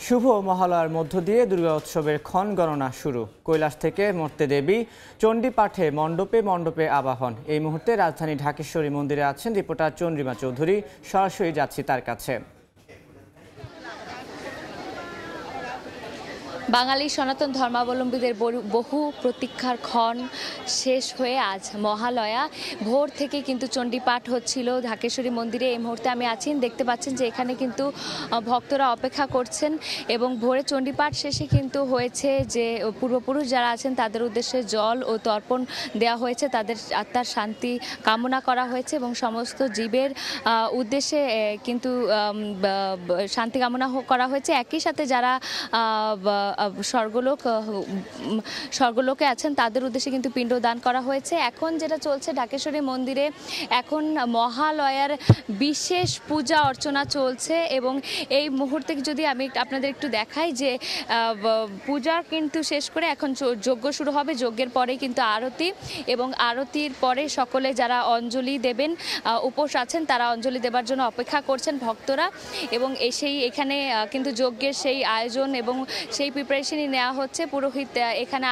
শুভ মহালয়ার মধ্য দিয়ে দুর্গা উৎসবের ক্ষণ গণনা শুরু। কৈলাস থেকে মর্তে দেবী চণ্ডী পাঠে মণ্ডপে মণ্ডপে আবাহন। এই মুহূর্তে রাজধানী ঢাকেশ্বরী মন্দিরে আছেন রিপোর্টার চন্দ্রিমা চৌধুরী। সরাসরি যাচ্ছি তার কাছে। বাঙালি সনাতন ধর্মাবলম্বীদের বহু প্রতীক্ষার ক্ষণ শেষ হয়ে আজ মহালয়া। ভোর থেকে কিন্তু চণ্ডীপাঠ হচ্ছিল ঢাকেশ্বরী মন্দিরে। এই মুহূর্তে আমি আছি, দেখতে পাচ্ছেন যে এখানে কিন্তু ভক্তরা অপেক্ষা করছেন এবং ভোরে চণ্ডীপাঠ শেষে কিন্তু হয়েছে যে পূর্বপুরুষ যারা আছেন তাদের উদ্দেশ্যে জল ও তর্পণ দেওয়া হয়েছে, তাদের আত্মার শান্তি কামনা করা হয়েছে এবং সমস্ত জীবের উদ্দেশ্যে কিন্তু শান্তি কামনা করা হয়েছে। একই সাথে যারা স্বর্গলোকে আছেন তাদের উদ্দেশ্যে কিন্তু পিণ্ডদান করা হয়েছে। এখন যেটা চলছে ঢাকেশ্বরী মন্দিরে, এখন মহালয়ার বিশেষ পূজা অর্চনা চলছে এবং এই মুহূর্তে যদি আমি আপনাদের একটু দেখাই যে পূজা কিন্তু শেষ করে এখন যজ্ঞ শুরু হবে। যজ্ঞের পরে কিন্তু আরতি এবং আরতির পরে সকলে যারা অঞ্জলি দেবেন, উপোস আছেন, তারা অঞ্জলি দেবার জন্য অপেক্ষা করছেন ভক্তরা এবং এখানে কিন্তু যজ্ঞের সেই আয়োজন এবং সেই প্রিপারেশনই নেওয়া হচ্ছে। পুরোহিত এখানে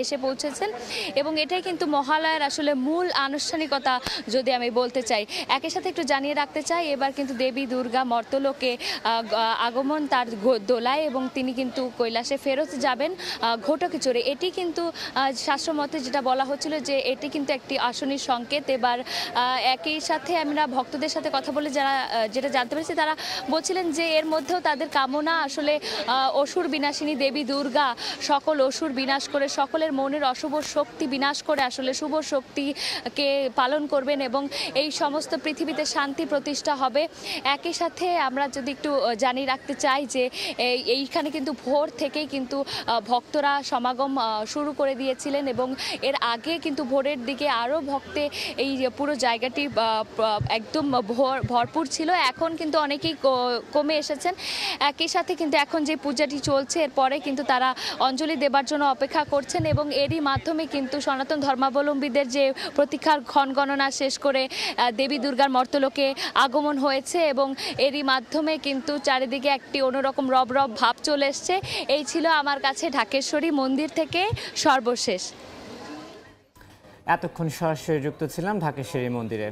এসে পৌঁছেছেন এবং এটাই কিন্তু মহালয়ার আসলে মূল আনুষ্ঠানিকতা যদি আমি বলতে চাই। একই সাথে একটু জানিয়ে রাখতে চাই, এবার কিন্তু দেবী দুর্গা মর্তলোকে আগমন তার দোলায় এবং তিনি কিন্তু কৈলাসে ফেরত যাবেন ঘটকে চড়ে। এটি কিন্তু শাস্ত্রমতে যেটা বলা হচ্ছিল যে এটি কিন্তু একটি আসনির সংকেত। এবার একই সাথে আমরা ভক্তদের সাথে কথা বলে যেটা জানতে পেরেছি, তারা বলছিলেন যে এর মধ্যেও তাদের কামনা আসলে অসুর বিনাশিনী দেবী দুর্গা সকল অসুর বিনাশ করে সকলের মনের অশুভ শক্তি বিনাশ করে আসলে শুভ শক্তিকে পালন করবেন এবং এই সমস্ত পৃথিবীতে শান্তি প্রতিষ্ঠা হবে। একই সাথে আমরা যদি একটু জানিয়ে রাখতে চাই যে এইখানে কিন্তু ভোর থেকেই কিন্তু ভক্তরা সমাগম শুরু করে দিয়েছিলেন এবং এর আগে কিন্তু ভোরের দিকে আরও ভক্তে এই পুরো জায়গাটি একদম ভরপুর ছিল। এখন কিন্তু অনেকেই কমে এসেছেন। একই সাথে কিন্তু এখন যে পূজাটি চলছে এরপরে কিন্তু তারা অঞ্জলি দেবার জন্য অপেক্ষা করছেন এবং এরই মাধ্যমে কিন্তু সনাতন ধর্মাবলম্বীদের যে প্রতীক্ষার ক্ষণ গণনা শেষ করে দেবী দুর্গার মর্তলোকে আগমন হয়েছে এবং এরই মাধ্যমে কিন্তু চারিদিকে একটি অন্যরকম রব রব ভাব চলে এসছে। এই ছিল আমার কাছে ঢাকেশ্বরী মন্দির থেকে সর্বশেষ। এতক্ষণ সরাসরি যুক্ত ছিলাম ঢাকেশ্বরী মন্দিরে।